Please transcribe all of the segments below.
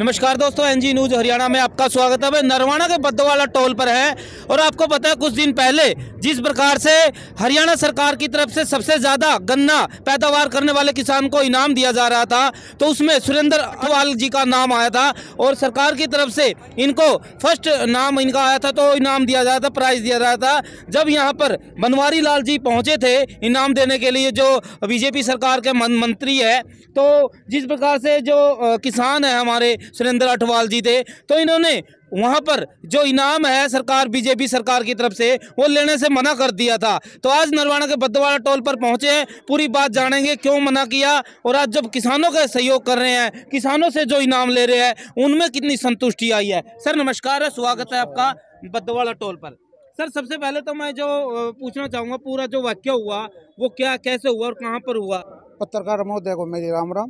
नमस्कार दोस्तों, NG news Haryana में आपका स्वागत है। नरवाना के बद्दोवाला टोल पर है और आपको पता है कुछ दिन पहले जिस प्रकार से हरियाणा सरकार की तरफ से सबसे ज़्यादा गन्ना पैदावार करने वाले किसान को इनाम दिया जा रहा था, तो उसमें सुरेंद्र अठवाल जी का नाम आया था और सरकार की तरफ से इनको फर्स्ट नाम इनका आया था, तो इनाम दिया जा रहा था, प्राइज़ दिया जा रहा था। जब यहाँ पर बनवारी लाल जी पहुँचे थे इनाम देने के लिए, जो बीजेपी सरकार के मंत्री है, तो जिस प्रकार से जो किसान है हमारे सुरेंद्र अठवाल जी थे, तो इन्होंने वहां पर जो इनाम है सरकार बीजेपी सरकार की तरफ से वो लेने से मना कर दिया था। तो आज नरवाना के बद्दोवाला टोल पर पहुंचे हैं, पूरी बात जानेंगे क्यों मना किया और आज जब किसानों का सहयोग कर रहे हैं, किसानों से जो इनाम ले रहे हैं, उनमें कितनी संतुष्टि आई है। सर नमस्कार, स्वागत है आपका बद्दोवाला टोल पर। सर सबसे पहले तो मैं जो पूछना चाहूँगा, पूरा जो वाक्य हुआ वो क्या कैसे हुआ और कहाँ पर हुआ। पत्रकार महोदय को मेरी राम राम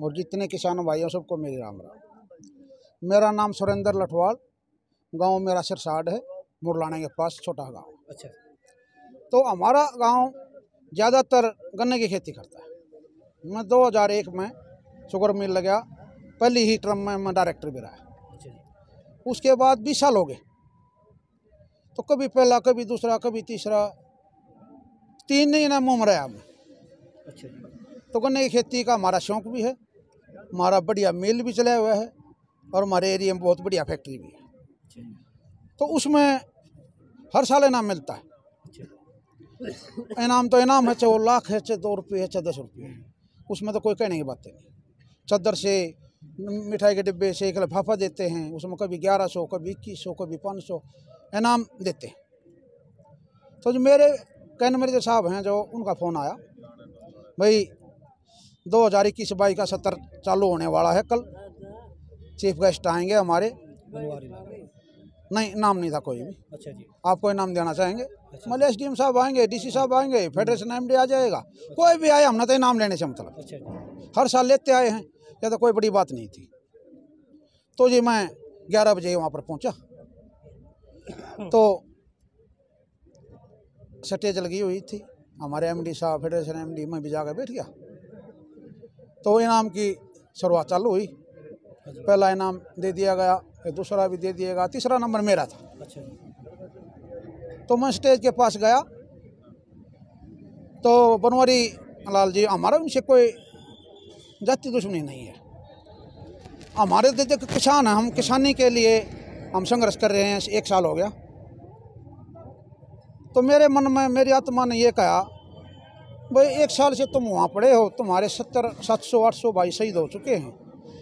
और जितने किसान भाइयों सबको मेरी राम राम। मेरा नाम सुरेंद्र लठवाल, गांव मेरा सिरसाड़ है, मुरलाने के पास छोटा गांव। अच्छा। तो हमारा गांव ज़्यादातर गन्ने की खेती करता है। मैं 2001 में शुगर मिल लगा, पहली ही टर्म में मैं डायरेक्टर भी रहा। उसके बाद 20 साल हो गए, तो कभी पहला कभी दूसरा कभी तीसरा, 3 ही ना मुँह में रहा मैं। अच्छा। तो गन्ने की खेती का हमारा शौक भी है, हमारा बढ़िया मिल भी चला हुआ है और हमारे एरिया में बहुत बढ़िया फैक्ट्री भी है। तो उसमें हर साल इनाम मिलता है। इनाम तो इनाम है, चाहे वो लाख है, चाहे 2 रुपये है, चाहे 10 रुपये है, उसमें तो कोई कहने की बात नहीं। चद्दर से, मिठाई के डिब्बे से एक लिफाफा देते हैं, उसमें कभी 1100, कभी 2100, कभी 500 इनाम देते हैं। तो जो मेरे कहने मेरे जो साहब हैं, जो उनका फ़ोन आया, भाई 2021-22 का 70 चालू होने वाला है, कल चीफ गेस्ट आएंगे हमारे। नहीं, नाम नहीं था कोई भी। अच्छा जी। आपको इनाम देना चाहेंगे। मतलब SDM साहब आएंगे, DC साहब आएंगे, फेडरेशन MD आ जाएगा, कोई भी आया, हमने तो इनाम लेने से मतलब। अच्छा। हर साल लेते आए हैं, या तो कोई बड़ी बात नहीं थी। तो जी मैं 11 बजे वहाँ पर पहुँचा, तो स्टेज लगी हुई थी, हमारे MD साहब, फेडरेशन MD, मैं भी जाकर बैठ गया। तो इनाम की शुरुआत चालू हुई। पहला इनाम दे दिया गया, फिर दूसरा भी दे दिया गया, तीसरा नंबर मेरा था। अच्छा। तो मैं स्टेज के पास गया, तो बनवारी लाल जी, हमारा उनसे कोई जाति दुश्मनी नहीं है। हमारे तो किसान हैं, हम किसानी के लिए हम संघर्ष कर रहे हैं, 1 साल हो गया। तो मेरे मन में, मेरी आत्मा ने ये कहा, भाई 1 साल से तुम वहाँ पड़े हो, तुम्हारे 70, 700, 800 भाई शहीद हो चुके हैं।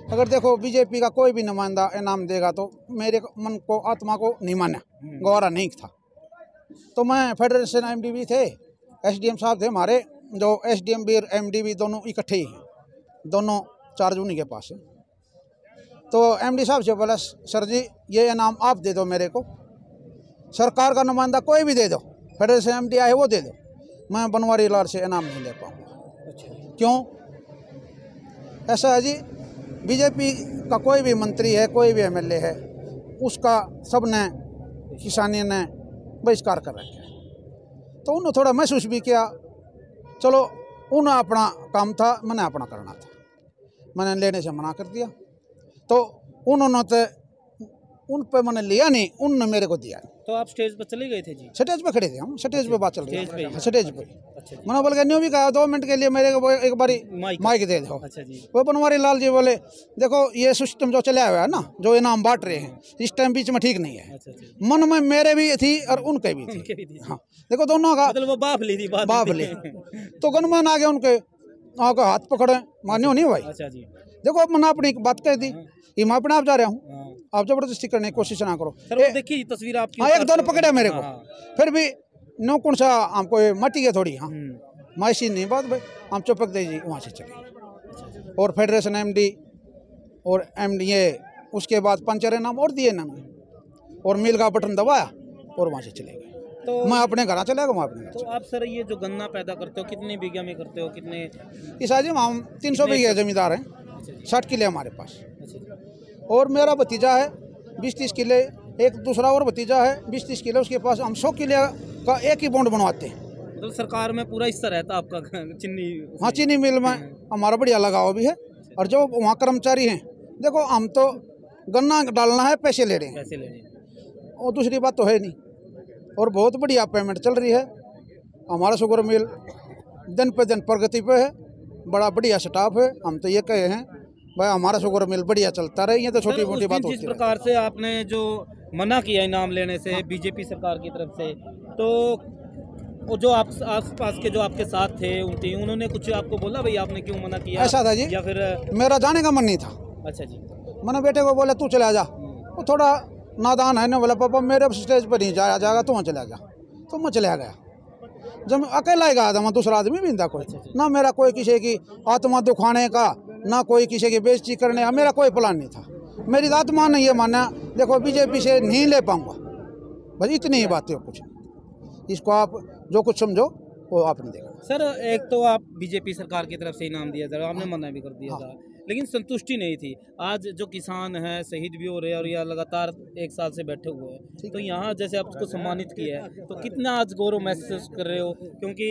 अगर देखो बीजेपी का कोई भी नुमाइंदा इनाम देगा तो मेरे मन को, आत्मा को नहीं माना, गवारा नहीं था। तो मैं, फेडरेशन MD भी थे, SDM साहब थे हमारे, जो SDM भी और MD भी दोनों इकट्ठे ही हैं, दोनों चार्ज उन्हीं के पास है। तो MD साहब से बोला, सर जी ये इनाम आप दे दो मेरे को, सरकार का नुमाइंदा कोई भी दे दो, फेडरेशन MD आए वो दे दो, मैं बनवारी लाल से इनाम नहीं ले पाऊँगा। अच्छा। क्यों? ऐसा है जी, बीजेपी का कोई भी मंत्री है, कोई भी MLA है, उसका सब ने, किसानी ने बहिष्कार कर रखा है। तो उन्होंने थोड़ा महसूस भी किया, चलो उन्हें अपना काम था, मैंने अपना करना था, मैंने लेने से मना कर दिया। तो उन्होंने तो उन पे मैंने लिया नहीं, उनने मेरे को दिया। तो आप स्टेज पर चले गए थे जी? स्टेज पे खड़े थे हम, स्टेज पे बात चल रही है, स्टेज पे। अच्छा। मैंने बोल के न्यू भी कहा, 2 मिनट के लिए मेरे को एक बारी माइक दे दो। अच्छा जी। वो बनवारी लाल जी बोले, देखो ये सिस्टम जो चला हुआ है ना, जो इनाम बांट रहे हैं इस टाइम बीच में ठीक नहीं है। अच्छा। मन में मेरे भी थी और उनके भी थी। हाँ, देखो दोनों का मतलब वो बाप ली थी, बाप ले। तो गनमैन आगे उनके आगे हाथ पकड़े, मान्यो नहीं भाई। अच्छा जी। देखो मैंने अपनी बात कह दी, ये मैं अपने आप जा रहा हूँ, आप जबरदस्ती करने की कोशिश ना करो। देखिए तस्वीर आपकी। हाँ, एक दोनों पकड़े मेरे को, फिर भी नो कौन सा हमको मटी है थोड़ी। हाँ, माइसी नहीं बात भाई, हम चुपक दे जी, वहाँ से चले। और फेडरेशन MD और MD ये, उसके बाद पंचर नाम और दिए ना, और मिल का बटन दबाया और वहाँ से चले गए। तो मैं अपने घर चला गया, मैं अपने घर। तो आप सर ये जो गन्ना पैदा करते हो, कितने बीघा में करते हो, कितने? इस आज हम 300 बीघे जमींदार हैं, 60 किले हमारे पास। और मेरा भतीजा है 20-30 किले, एक दूसरा और भतीजा है 20-30 किले, उसके पास। हम 100 किले का एक ही बॉन्ड बनवाते हैं। तो सरकार में पूरा हिस्सा रहता आपका चीनी? हाँ, चीनी मिल में हमारा बढ़िया लगाव भी है। और जो वहाँ कर्मचारी हैं देखो हम तो गन्ना डालना है, पैसे ले रहे हैं, पैसे ले रहे हैं। और दूसरी बात तो है नहीं। और बहुत बढ़िया पेमेंट चल रही है। हमारा शुगर मिल दिन पे दिन प्रगति पे है, बड़ा बढ़िया स्टाफ है। हम तो ये कहे हैं भाई हमारा शुगर मिल बढ़िया चलता रहे, ये तो छोटी मोटी बात होती है। जिस प्रकार से आपने जो मना किया इनाम लेने से बीजेपी सरकार की तरफ से, तो वो जो आप आस-पास के जो आपके साथ थे उन्होंने कुछ आपको बोला भाई आपने क्यों मना किया? ऐसा था जी, या फिर मेरा जाने का मन नहीं था। अच्छा जी। मैंने बेटे को बोला तू चला जा, वो थोड़ा नादान है ना, बोला पापा मेरे स्टेज पर नहीं जाया जाएगा, तू चला जा। तो मैं चला गया। जब मैं अकेला ही गया था, मैं दूसरा आदमी भी नहीं था कोई, ना मेरा कोई किसी की आत्मा दुखाने का, ना कोई किसी की बेइज्जती करने का मेरा कोई प्लान नहीं था। मेरी आत्मा ने ये माना देखो बीजेपी से नहीं ले पाऊंगा, बस इतनी ही बात है, कुछ इसको आप जो कुछ समझो वो आपने देखा। सर एक तो आप बीजेपी सरकार की तरफ से इनाम दिया था, आपने मना भी कर दिया था, लेकिन संतुष्टि नहीं थी। आज जो किसान हैं शहीद भी हो रहे हैं और यह लगातार 1 साल से बैठे हुए हैं, तो यहाँ जैसे आपको सम्मानित किया है तो कितना आज गौरव महसूस कर रहे हो? क्योंकि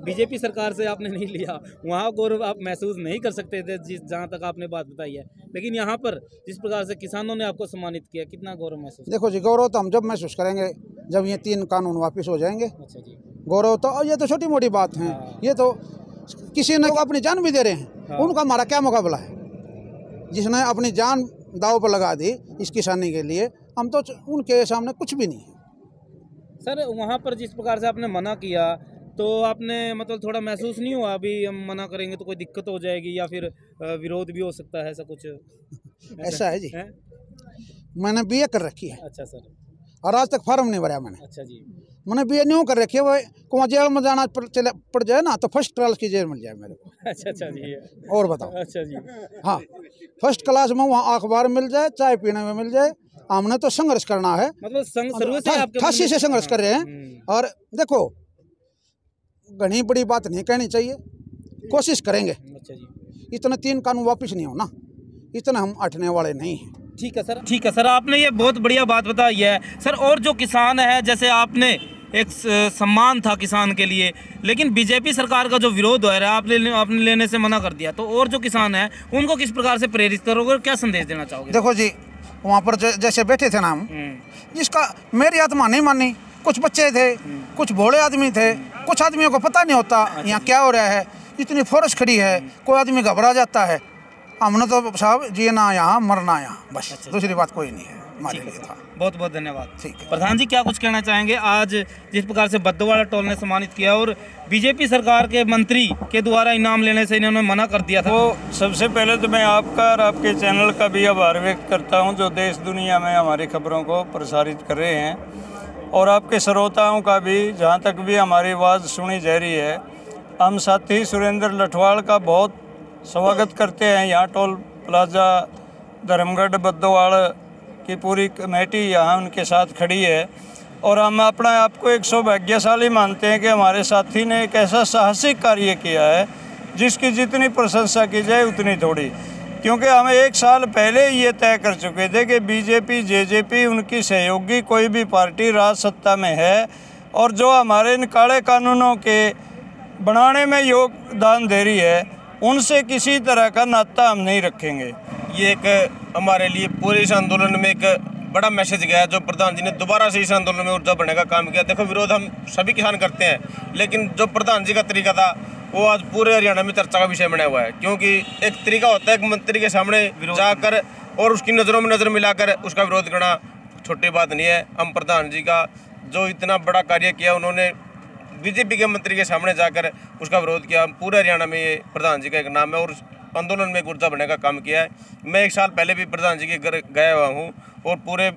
बीजेपी सरकार से आपने नहीं लिया, वहाँ गौरव आप महसूस नहीं कर सकते थे जहाँ तक आपने बात बताई है, लेकिन यहाँ पर जिस प्रकार से किसानों ने आपको सम्मानित किया, कितना गौरव महसूस? देखो जी, गौरव तो हम जब महसूस करेंगे जब ये 3 कानून वापस हो जाएंगे। अच्छा जी। गौरव तो ये तो छोटी मोटी बात है, ये तो किसी ने अपनी जान भी दे रहे हैं, उनका हमारा क्या मुकाबला है? जिसने अपनी जान दाव पर लगा दी इस किसानी के लिए, हम तो उनके सामने कुछ भी नहीं है। सर वहाँ पर जिस प्रकार से आपने मना किया तो आपने मतलब थोड़ा महसूस नहीं हुआ अभी हम मना करेंगे तो कोई दिक्कत हो जाएगी या फिर विरोध भी हो सकता है, ऐसा कुछ? ऐसा है जी, मैंने बीए कर रखी है। अच्छा सर। और आज तक फार्म नहीं भरा मैंने। अच्छा जी। मैंने बीए नहीं कर रखी है, वो को जेल में जाना पड़ जाए ना तो फर्स्ट क्लास की जेल मिल जाए मेरे को। अच्छा जी। और बताओ। अच्छा जी। हाँ, फर्स्ट क्लास में वहाँ अखबार मिल जाए, चाय पीने में मिल जाए। हमने तो संघर्ष करना है, मतलब 88 से संघर्ष कर रहे हैं। और देखो घनी बड़ी बात नहीं कहनी चाहिए, कोशिश करेंगे। अच्छा जी। इतने 3 कानून वापिस नहीं होना, इतना हम हटने वाले नहीं हैं। ठीक है सर, ठीक है सर, आपने ये बहुत बढ़िया बात बताई है सर। और जो किसान है, जैसे आपने एक सम्मान था किसान के लिए, लेकिन बीजेपी सरकार का जो विरोध हो रहा है आपने लेने से मना कर दिया, तो और जो किसान है उनको किस प्रकार से प्रेरित करोगे और क्या संदेश देना चाहोगे? देखो जी, वहाँ पर जैसे बैठे थे ना हम, जिसका मेरी आत्मा नहीं मानी, कुछ बच्चे थे, कुछ भोले आदमी थे, कुछ आदमियों को पता नहीं होता यहाँ क्या हो रहा है, इतनी फोर्स खड़ी है, कोई आदमी घबरा जाता है। हमने तो साहब जीना यहाँ मरना यहाँ, बस दूसरी बात कोई नहीं है हमारे लिए था। बहुत बहुत धन्यवाद। ठीक है प्रधान जी, क्या कुछ कहना चाहेंगे? आज जिस प्रकार से बद्दोवाड़ा टोल ने सम्मानित किया और बीजेपी सरकार के मंत्री के द्वारा इनाम लेने से इन्होंने मना कर दिया था, तो सबसे पहले तो मैं आपका और आपके चैनल का भी आभार व्यक्त करता हूं जो देश दुनिया में हमारी खबरों को प्रसारित कर रहे हैं, और आपके श्रोताओं का भी जहां तक भी हमारी आवाज़ सुनी जा रही है। हम साथी सुरेंद्र लठवाल का बहुत स्वागत करते हैं। यहाँ टोल प्लाजा धर्मगढ़ बद्दोवाड़ा की पूरी कमेटी यहाँ उनके साथ खड़ी है, और हम अपना आपको एक सौभाग्यशाली मानते हैं कि हमारे साथी ने एक ऐसा साहसिक कार्य किया है जिसकी जितनी प्रशंसा की जाए उतनी थोड़ी, क्योंकि हम 1 साल पहले ये तय कर चुके थे कि बीजेपी जेजेपी उनकी सहयोगी कोई भी पार्टी राज सत्ता में है, और जो हमारे इन काले कानूनों के बनाने में योगदान दे रही है उनसे किसी तरह का नाता हम नहीं रखेंगे। ये एक हमारे लिए पूरे इस आंदोलन में एक बड़ा मैसेज गया जो प्रधान जी ने दोबारा से इस आंदोलन में ऊर्जा बढ़ने का काम किया। देखो, विरोध हम सभी किसान करते हैं, लेकिन जो प्रधान जी का तरीका था वो आज पूरे हरियाणा में चर्चा का विषय बना हुआ है, क्योंकि एक तरीका होता है एक मंत्री के सामने जाकर और उसकी नज़रों में नज़र मिलाकर उसका विरोध करना छोटी बात नहीं है। हम प्रधान जी का जो इतना बड़ा कार्य किया, उन्होंने बीजेपी के मंत्री के सामने जाकर उसका विरोध किया। पूरे हरियाणा में ये प्रधान जी का एक नाम है और आंदोलन में एक ऊर्जा बनने का काम किया है। मैं 1 साल पहले भी प्रधान जी के घर गया हुआ हूँ और पूरे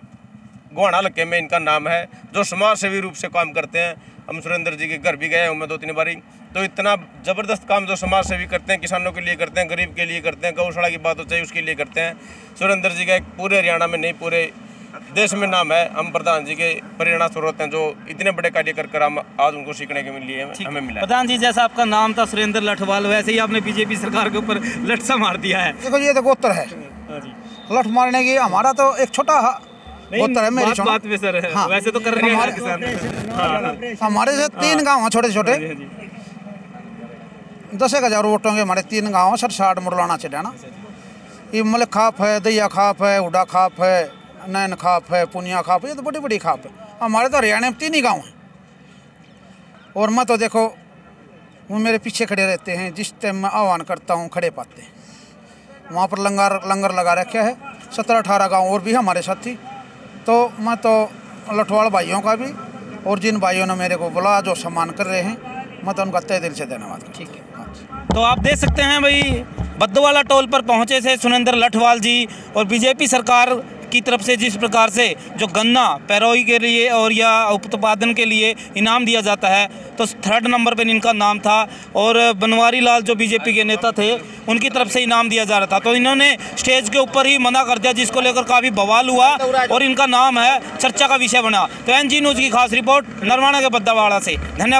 गोहाना इलाके में इनका नाम है, जो समाज सेवी रूप से काम करते हैं। हम सुरेंद्र जी के घर भी गए हूँ मैं 2-3 बारी, तो इतना ज़बरदस्त काम जो समाज सेवी करते हैं, किसानों के लिए करते हैं, गरीब के लिए करते हैं, गौशाला की बात हो चाहिए उसके लिए करते हैं। सुरेंद्र जी का एक पूरे हरियाणा में नहीं पूरे देश में नाम है। हम प्रधान जी के प्रेरणा स्रोत हैं जो इतने बड़े कार्य कर हम आज उनको सीखने के लिए हमें मिला। प्रधान जी, जैसा आपका नाम था सुरेंद्र लठवाल, वैसे ही आपने बीजेपी सरकार के ऊपर लठ सा मार दिया है। देखो ये तो गोत्र है, लठ मारने की हमारा तो एक छोटा गोत्र है। मेरी बात में सर है, वैसे तो कर रहे हैं किसान। हमारे से 3 गाँव हैं छोटे छोटे, 10,000 वोटों के हमारे 3 गाँव, 60 मुरलाना चढ़ाना। ये मलक खाप है, दैया खाप है, हुडा खाप है, नैन खाप है, पुनिया खाप है, ये तो बड़ी बड़ी खाप है। हमारे तो हरियाणा में 3 ही गाँव हैं। और मैं तो देखो वो मेरे पीछे खड़े रहते हैं, जिस टाइम मैं आह्वान करता हूँ खड़े पाते हैं। वहाँ पर लंगर लगा रखा है। 17-18 गांव और भी है हमारे साथी। तो मैं तो लठवाड़ भाइयों का भी, और जिन भाइयों ने मेरे को बुला, जो सम्मान कर रहे हैं, मैं तो उनका तहे दिल से धन्यवाद करता हूं। ठीक है, तो आप देख सकते हैं भाई, बद्दोवाला टोल पर पहुंचे थे सुरेंद्र लठवाल जी, और बीजेपी सरकार की तरफ से जिस प्रकार से जो गन्ना पैरोई के लिए और या उत्पादन के लिए इनाम दिया जाता है, तो 3rd नंबर पर इनका नाम था। और बनवारी लाल जो बीजेपी के नेता थे, उनकी तरफ से इनाम दिया जा रहा था, तो इन्होंने स्टेज के ऊपर ही मना कर दिया, जिसको लेकर काफ़ी बवाल हुआ और इनका नाम है चर्चा का विषय बना। तो NG न्यूज़ की खास रिपोर्ट नरवाना के बद्दावाड़ा से। धन्यवाद।